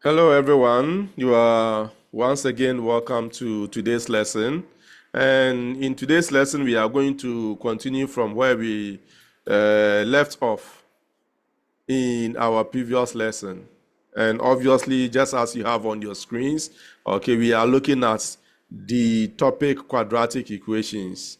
Hello, everyone. You are once again welcome to today's lesson. And in today's lesson, we are going to continue from where we left off in our previous lesson. And obviously, just as you have on your screens, okay, we are looking at the topic quadratic equations.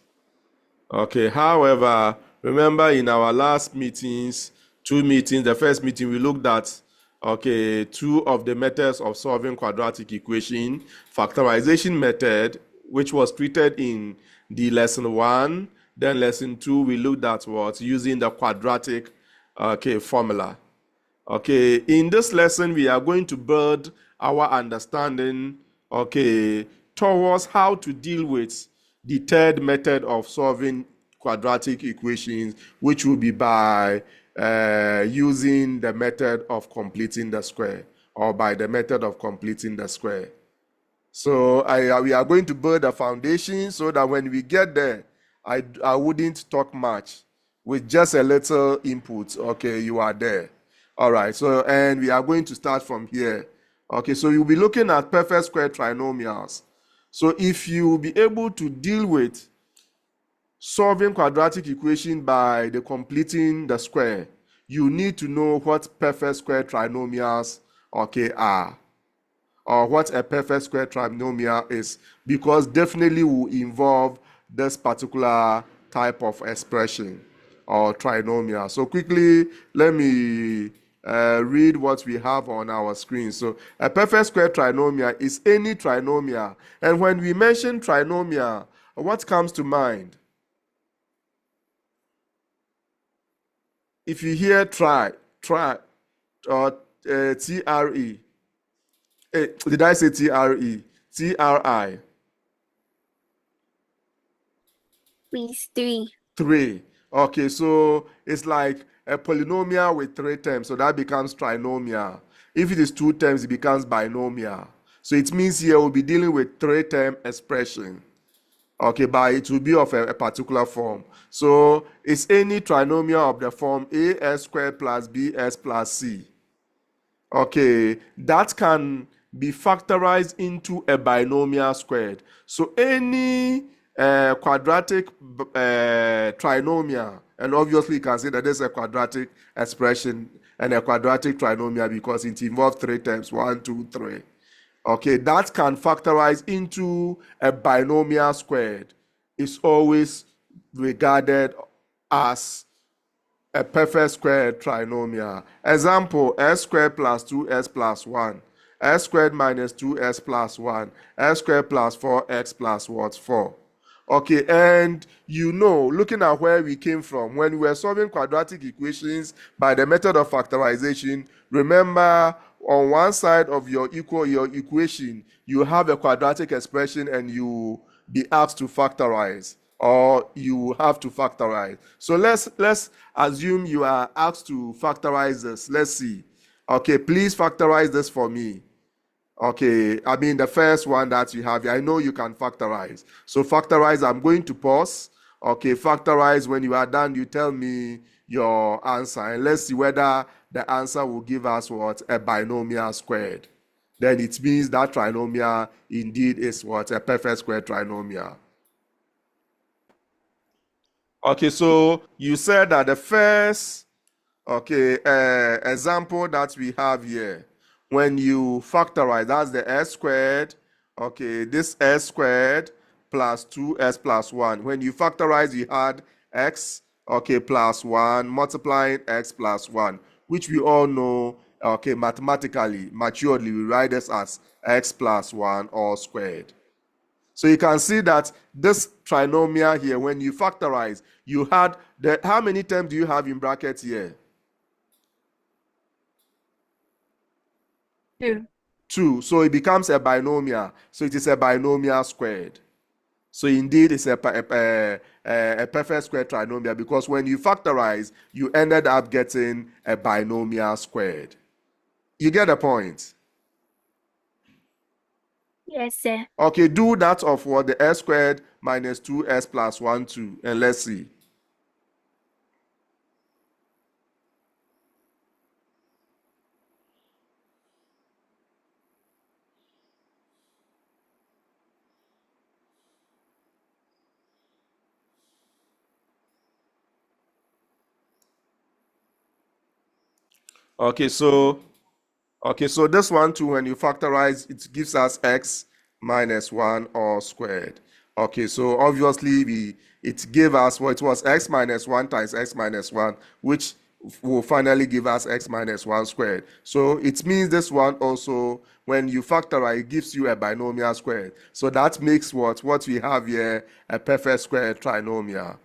Okay, however, remember in our last meetings, the first meeting we looked at, okay, two of the methods of solving quadratic equation, factorization method, which was treated in the lesson 1, then lesson 2, we looked at what? Using the quadratic, okay, formula. Okay, in this lesson, we are going to build our understanding, okay, towards how to deal with the third method of solving quadratic equations, which will be by using the method of completing the square, or by the method of completing the square. So we are going to build a foundation so that when we get there, I wouldn't talk much. With just a little input, okay, you are there. All right, so, and we are going to start from here. Okay, so you'll be looking at perfect square trinomials. So if you will be able to deal with solving quadratic equation by the completing the square, you need to know what perfect square trinomials, okay, are, or what a perfect square trinomial is, because definitely will involve this particular type of expression or trinomial. So quickly, let me read what we have on our screen. So a perfect square trinomial is any trinomial. And when we mention trinomial, what comes to mind? If you hear tri, or TRE, did I say TRE? TRI. Please, three. 3. Okay, so it's like a polynomial with 3 terms, so that becomes trinomial. If it is 2 terms, it becomes binomial. So it means here we'll be dealing with 3-term expression. Okay, but it will be of a particular form. So it's any trinomial of the form as squared plus bs plus c. Okay, that can be factorized into a binomial squared. So any quadratic trinomial, and obviously you can say that there's a quadratic expression and a quadratic trinomial because it involves 3 terms, 1, 2, 3. Okay, that can factorize into a binomial squared. Is always regarded as a perfect square trinomial. Example, s squared plus 2s plus 1, s squared minus 2s plus 1, s squared plus 4x plus what? 4. Okay, and you know, looking at where we came from, when we were solving quadratic equations by the method of factorization, remember on one side of your equation, you have a quadratic expression and you be asked to factorize, or you have to factorize. So let's assume you are asked to factorize this. Let's see. Okay, please factorize this for me. Okay, I mean the first one that you have, I know you can factorize. So factorize, I'm going to pause. Okay, factorize, when you are done, you tell me your answer. And let's see whether the answer will give us what? A binomial squared. Then it means that trinomial indeed is what? A perfect square trinomial. Okay, so you said that the first, okay, example that we have here, when you factorize, that's the s squared, okay, this s squared plus 2s plus 1. When you factorize, you had x, okay, plus 1 multiplying x plus 1, which we all know, okay, mathematically, maturely, we write this as x plus 1 all squared. So you can see that this trinomial here, when you factorize, you had how many terms do you have in brackets here? 2. 2. So it becomes a binomial. So it is a binomial squared. So indeed, it's a perfect square trinomial, because when you factorize, you ended up getting a binomial squared. You get the point? Yes, sir. Okay, do that of what? The s squared minus 2s plus 1, 2. And let's see. Okay, so this one too, when you factorize, it gives us x minus 1 all squared. Okay, so obviously it gave us what it was x minus 1 times x minus 1, which will finally give us x minus 1 squared. So it means this one also, when you factorize, it gives you a binomial squared. So that makes what we have here a perfect square trinomial.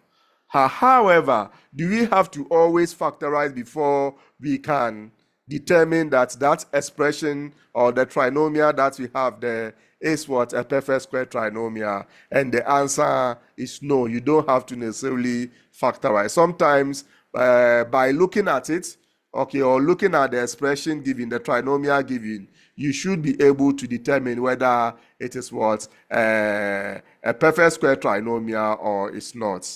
However, do we have to always factorize before we can determine that that expression or the trinomial that we have there is what a perfect square trinomial? And the answer is no. You don't have to necessarily factorize. Sometimes by looking at it, okay, or looking at the expression given, the trinomial given, you should be able to determine whether it is what a perfect square trinomial or it's not.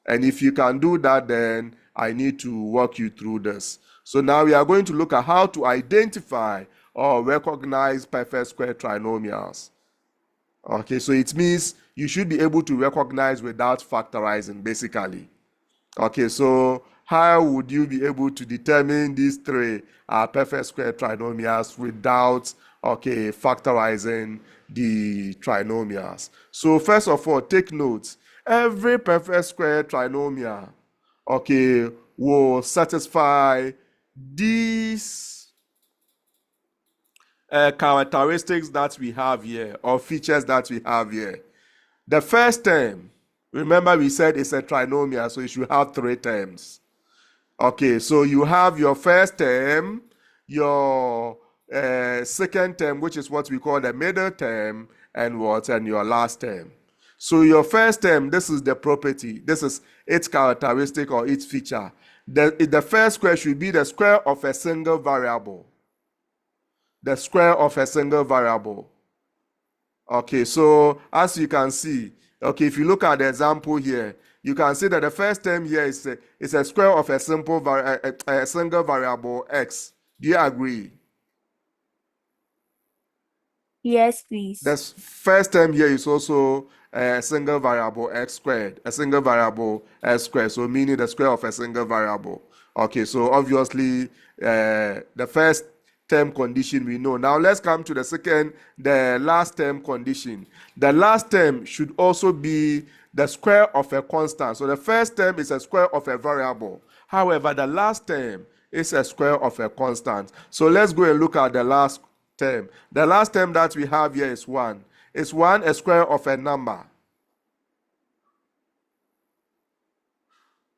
And if you can do that, then I need to walk you through this. So now we are going to look at how to identify or recognize perfect square trinomials. Okay, so it means you should be able to recognize without factorizing, basically. Okay, so how would you be able to determine these three are perfect square trinomials without, okay, factorizing the trinomials? So first of all, take note. Every perfect square trinomial, okay, will satisfy these characteristics that we have here, or features that we have here. The first term, remember we said it's a trinomial, so you should have three terms. Okay, so you have your first term, your second term, which is what we call the middle term, and your last term. So your first term, this is the property. This is its characteristic or its feature. The first square should be the square of a single variable. The square of a single variable. Okay, so as you can see, okay, if you look at the example here, you can see that the first term here is a square of a single variable x. Do you agree? Yes, please. The first term here is also a single variable x squared, a single variable x squared, so meaning the square of a single variable. Okay, so obviously the first term condition we know. Now let's come to the last term condition. The last term should also be the square of a constant. So the first term is a square of a variable. However, the last term is a square of a constant. So let's go and look at the last term. The last term that we have here is 1. Is 1 a square of a number?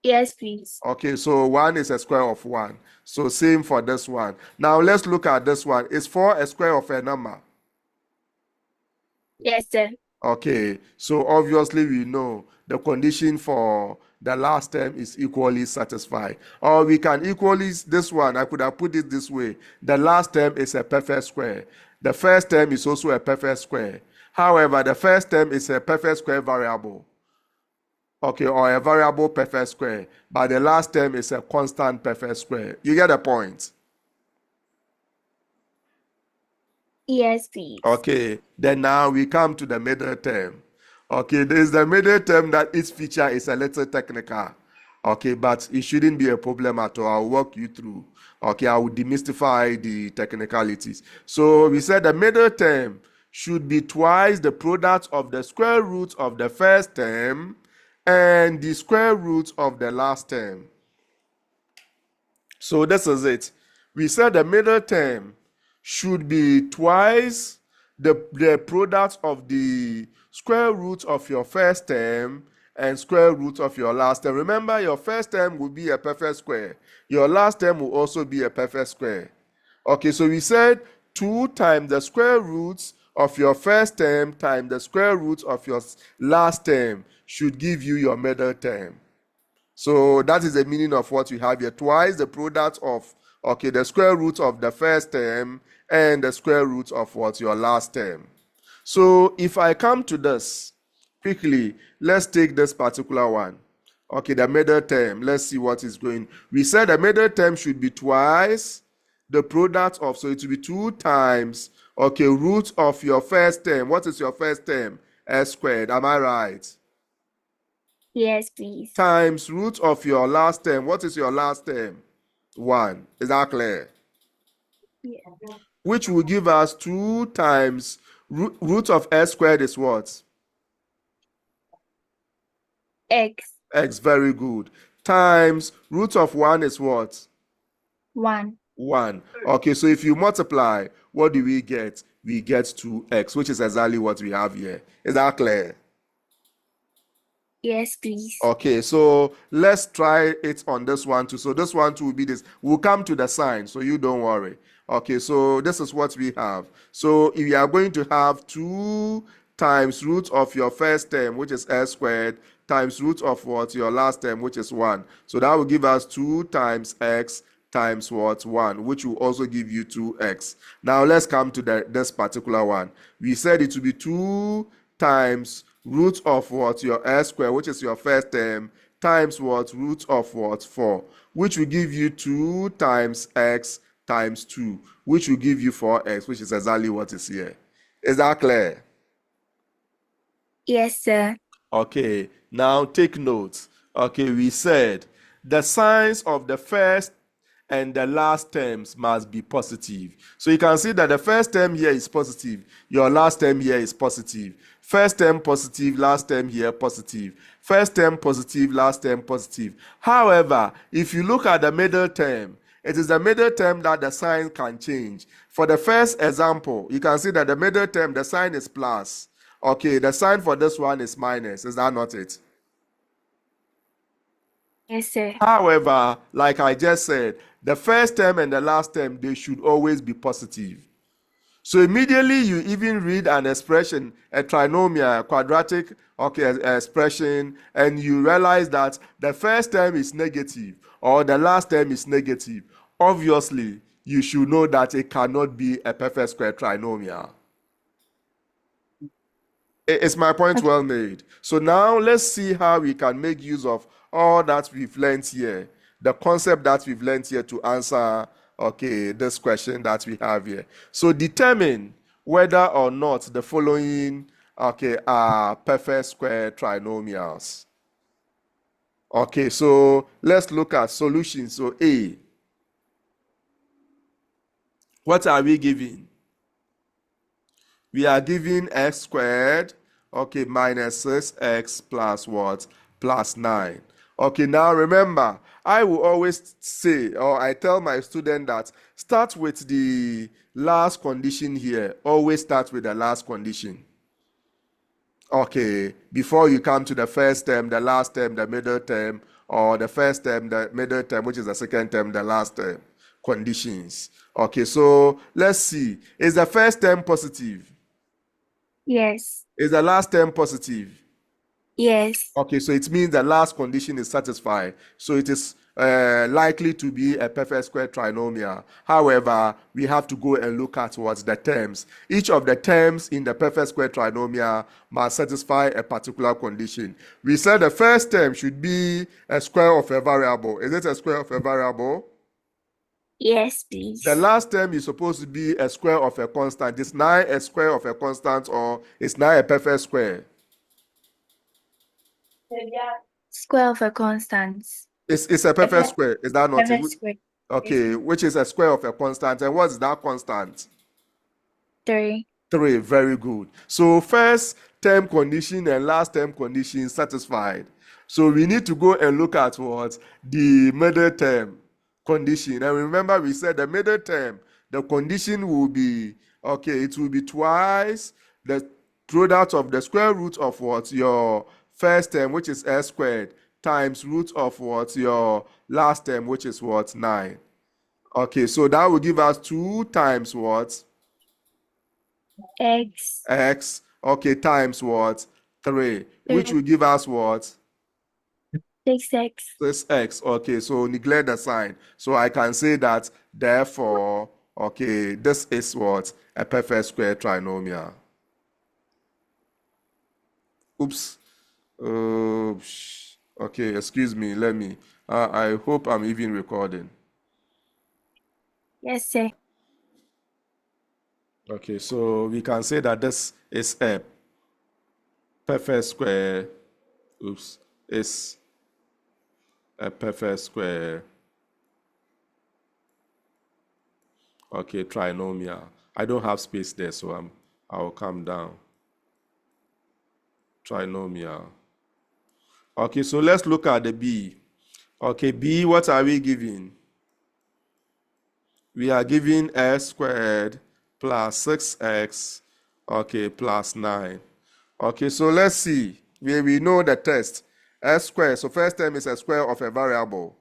Yes, please. Okay, so 1 is a square of 1. So same for this one. Now let's look at this one. Is 4 a square of a number? Yes, sir. Okay, so obviously we know the condition for the last term is equally satisfied. Or we can equally, this one, I could have put it this way. The last term is a perfect square. The first term is also a perfect square. However, the first term is a perfect square variable. Okay, or a variable perfect square. But the last term is a constant perfect square. You get the point? Yes, please. Okay, then now we come to the middle term. Okay, there is the middle term that its feature is a little technical. Okay, but it shouldn't be a problem at all. I'll walk you through. Okay, I will demystify the technicalities. So we said the middle term should be twice the product of the square root of the first term and the square root of the last term. So this is it. We said the middle term should be twice the product of the square root of your first term and square root of your last term. Remember, your first term will be a perfect square. Your last term will also be a perfect square. Okay, so we said 2 times the square roots of your first term times the square root of your last term should give you your middle term. So that is the meaning of what we have here. Twice the product of, okay, the square root of the first term and the square root of what your last term. So if I come to this quickly, let's take this particular one. Okay, the middle term. Let's see what is going. We said the middle term should be twice the product of, so it will be 2 times, okay, root of your first term. What is your first term? S squared. Am I right? Yes, please. Times root of your last term. What is your last term? 1. Is that clear? Yeah. which will give us 2 times root of x squared is what? X. X, very good. Times root of 1 is what? 1. 1. Okay, so if you multiply, what do we get? We get 2x, which is exactly what we have here. Is that clear? Yes, please. Okay, so let's try it on this one too. So this one too will be this. We'll come to the sign, so you don't worry. Okay, so this is what we have. So if you are going to have 2 times root of your first term, which is x squared, times root of what? Your last term, which is 1. So that will give us 2 times x times what? 1, which will also give you 2x. Now let's come to this particular one. We said it will be 2 times root of what? Your x squared, which is your first term, times what? Root of what? 4, which will give you 2 times x times 2, which will give you 4x, which is exactly what is here. Is that clear? Yes, sir. Okay, now take notes. Okay, we said the signs of the first and the last terms must be positive. So you can see that the first term here is positive, your last term here is positive. First term positive, last term here positive. First term positive, last term positive. However, if you look at the middle term, it is the middle term that the sign can change. For the first example, you can see that the middle term, the sign is plus. Okay, the sign for this one is minus. Is that not it? Yes, sir. However, like I just said, the first term and the last term, they should always be positive. So immediately you even read an expression, a trinomial, a quadratic, okay, expression, and you realize that the first term is negative or the last term is negative. Obviously, you should know that it cannot be a perfect square trinomial. Is my point Okay. well made? So now let's see how we can make use of all that we've learned here, the concept that we've learned here to answer, okay, this question that we have here. So determine whether or not the following, okay, are perfect square trinomials. Okay, so let's look at solutions. So A, what are we given? We are given x squared, okay, minus 6x plus what? Plus 9. Okay, now remember, I will always say, or I tell my student that start with the last condition here. Always start with the last condition. Okay, before you come to the first term, the last term, the middle term, or the first term, the middle term, which is the second term, the last term conditions. Okay, so let's see. Is the first term positive? Yes. Is the last term positive? Yes. Okay, so it means the last condition is satisfied. So it is likely to be a perfect square trinomial. However, we have to go and look at what's the terms. Each of the terms in the perfect square trinomial must satisfy a particular condition. We said the first term should be a square of a variable. Is it a square of a variable? Yes, The please. last term is supposed to be a square of a constant. Is 9 a square of a constant or is 9 a perfect square? Square of a constant. It's a perfect square. Is that not it? Perfect square. Yes. Okay, which is a square of a constant. And what is that constant? 3. 3. Very good. So first term condition and last term condition satisfied. So we need to go and look at what? The middle term condition. And remember we said the middle term, the condition will be, okay, it will be twice the product of the square root of what? Your first term, which is s squared, times root of what? Your last term, which is what? 9. Okay, so that will give us 2 times what? X. X, okay, times what? 3, which 3. will give us what? 6x. 6x. Okay, so neglect the sign. So I can say that, therefore, okay, this is what? A perfect square trinomial. Oops. Okay, excuse me, let me. I hope I'm even recording. Yes, sir. Okay, so we can say that this is a perfect square. Oops. Is a perfect square Okay, trinomial. I don't have space there, so I'll come down. Trinomial. Okay, so let's look at the B. Okay, B, what are we giving? We are giving x squared plus 6x, okay, plus 9. Okay, so let's see. We know the test. S squared, so first term is a square of a variable.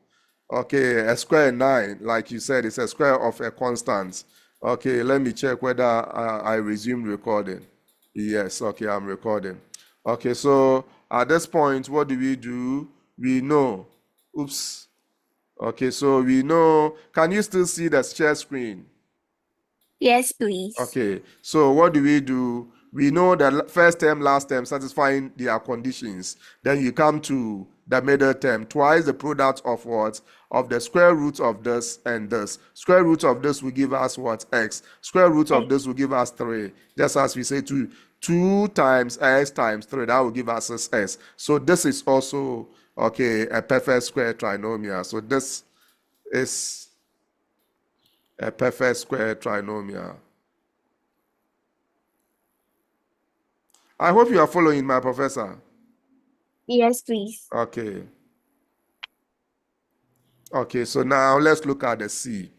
Okay, a square 9, like you said, is a square of a constant. Okay, let me check whether I resumed recording. Yes, okay, I'm recording. Okay, so at this point, what do? We know. Oops. Okay, so we know. Can you still see the share screen? Yes, please. Okay, so what do? We know the first term, last term satisfying their conditions. Then you come to the middle term, twice the product of what? Of the square root of this and this. Square root of this will give us what? X. Square root of this will give us 3. Just as we say 2 times x times 3, that will give us 6s. So this is also, okay, a perfect square trinomial. So this is a perfect square trinomial. I hope you are following, my professor. Yes, please. Okay. Okay, so now let's look at the C.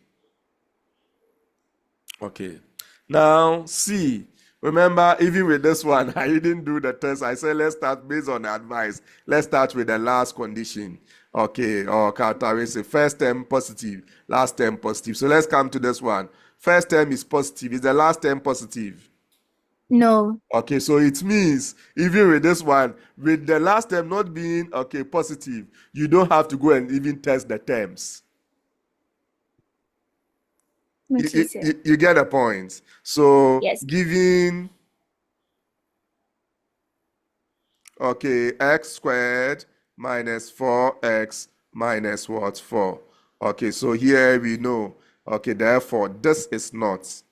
Okay. Now, C. Remember, even with this one, I didn't do the test. I said, let's start based on the advice. Let's start with the last condition. Okay, or characteristic. First term positive, last term positive. So let's come to this one. First term is positive. Is the last term positive? No. Okay, so it means even with this one, with the last term not being, okay, positive, you don't have to go and even test the terms. Okay, sir. You get a point. So Yes. giving, okay, x squared minus 4x minus what? 4. Okay, so here we know, okay, therefore this is not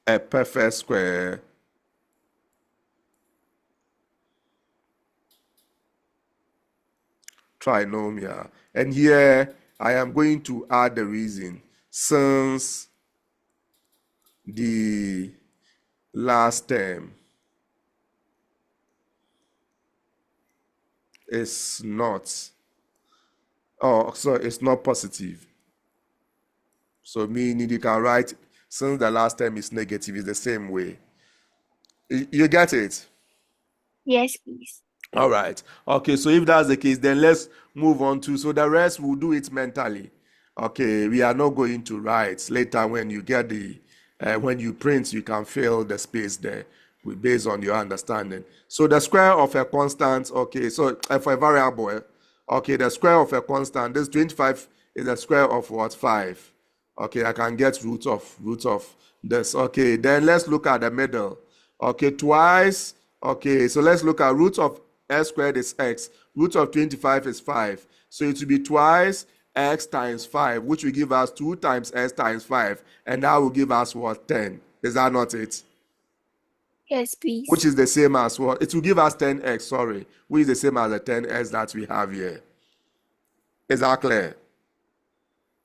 a perfect square trinomial. And here I am going to add the reason. Since the last term is not, so it's not positive. So meaning you can write, since the last term is negative, it's the same way. You get it? Yes, please. All right. Okay, so if that's the case, then let's move on to, so the rest we'll do it mentally. Okay, we are not going to write. Later when you get the, when you print, you can fill the space there based on your understanding. So the square of a constant, okay, so for a variable, okay, the square of a constant, this 25 is the square of what? 5. Okay, I can get root of this. Okay, then let's look at the middle. Okay, twice. Okay, so let's look at root of x squared is x. Root of 25 is 5. So it will be twice x times 5, which will give us 2 times x times 5. And that will give us what? 10. Is that not it? Yes, please. Which is the same as what? It will give us 10x, sorry. Which is the same as the 10x that we have here. Is that clear?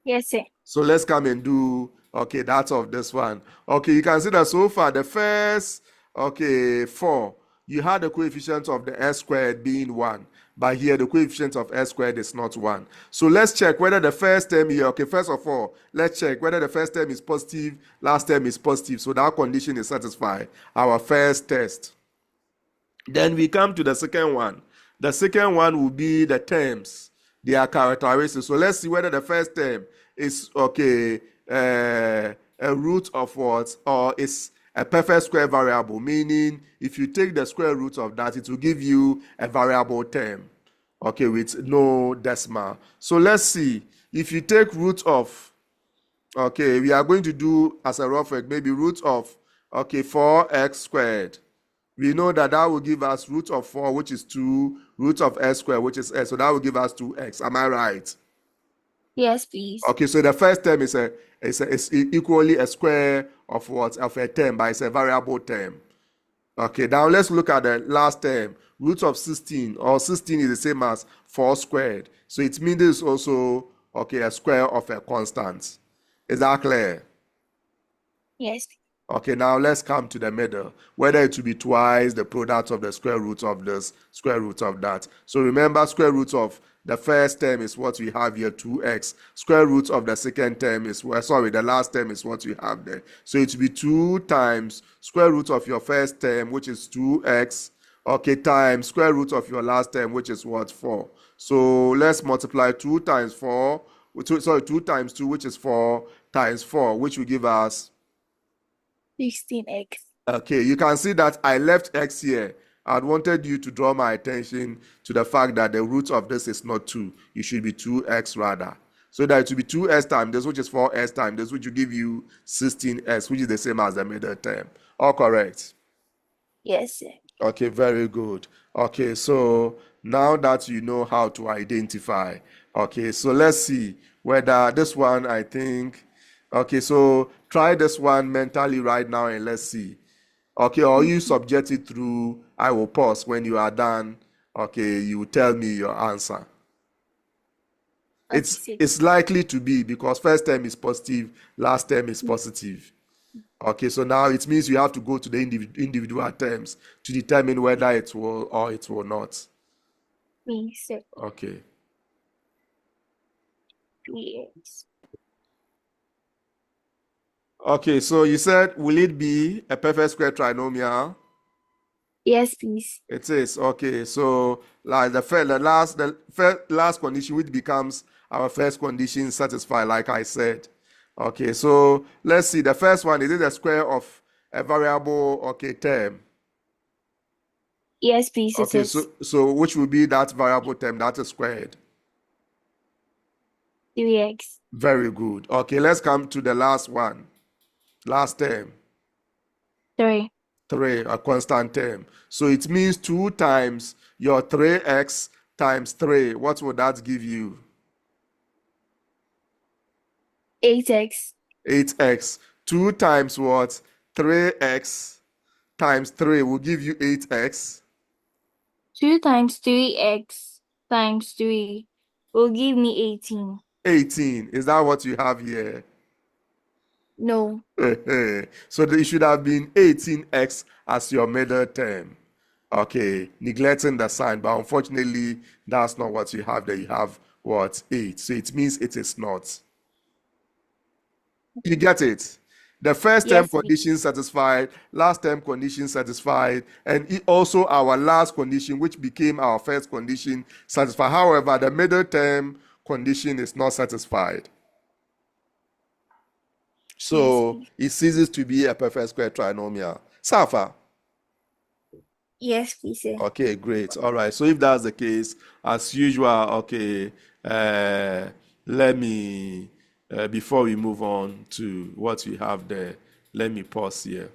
Yes, sir. So let's come and do, okay, that's of this one. Okay, you can see that so far the first, okay, 4, you had the coefficient of the s squared being 1. But here the coefficient of s squared is not 1. So let's check whether the first term here, okay, first of all, let's check whether the first term is positive, last term is positive. So that condition is satisfied. Our first test. Then we come to the second one. The second one will be the terms, their characteristics. So let's see whether the first term is, okay, a root of what, or is a perfect square variable, meaning if you take the square root of that, it will give you a variable term, okay, with no decimal. So let's see, if you take root of, okay, we are going to do as a rough work, maybe root of, okay, 4x squared. We know that that will give us root of 4, which is 2, root of x squared, which is x. So that will give us 2x. Am I right? Yes, please. Okay, so the first term is equally a square of what? Of a term, but it's a variable term. Okay, now let's look at the last term. Root of 16, or 16 is the same as 4 squared. So it means this is also, okay, a square of a constant. Is that clear? Yes. Okay, now let's come to the middle. Whether it will be twice the product of the square root of this, square root of that. So remember, square root of the first term is what we have here, 2x. Square root of the second term is, sorry, the last term is what we have there. So it will be 2 times square root of your first term, which is 2x, okay, times square root of your last term, which is what, 4. So let's multiply 2 times 4, 2 times 2, which is 4, times 4, which will give us 16x. okay, you can see that I left x here. I wanted you to draw my attention to the fact that the root of this is not 2. It should be 2x rather. So that it will be 2s times this, which is 4s times this, which will give you 16s, which is the same as the middle term. All correct? Yes, sir. Okay, very good. Okay, so now that you know how to identify, okay, so let's see whether this one, I think, okay, so try this one mentally right now and let's see. Okay, or you subject it through, I will pause. When you are done, okay, you tell me your answer. Okay, It's likely to be because first term is positive, last term is positive. Okay, so now it means you have to go to the individual terms to determine whether it will or it will not. Yes, sir. Okay. 3x. Okay, so you said, will it be a perfect square trinomial? Yes, please. It is. Okay, so like the last condition, which becomes our first condition, satisfied, like I said. Okay, so let's see. The first one, is it the square of a variable, okay, term? Yes, please, it Okay, is. so which will be that variable term that is squared? 3x. Very good. Okay, let's come to the last one. Last term. 3. 3, a constant term. So it means 2 times your 3x times 3. What would that give you? 8x. 8x. 2 times what? 3x times 3 will give you 8x. 2 times 3x times 3 will give me 18. 18. Is that what you have here? No. So it should have been 18x as your middle term. Okay, neglecting the sign, but unfortunately, that's not what you have there. You have what? 8. So it means it is not. You get it? The first term Yes, condition satisfied, last term condition satisfied, and also our last condition, which became our first condition, satisfied. However, the middle term condition is not satisfied. So please. it ceases to be a perfect square trinomial. Safa. Yes, please, sir. Okay, great. All right. So if that's the case, as usual, okay, let me, before we move on to what we have there, let me pause here.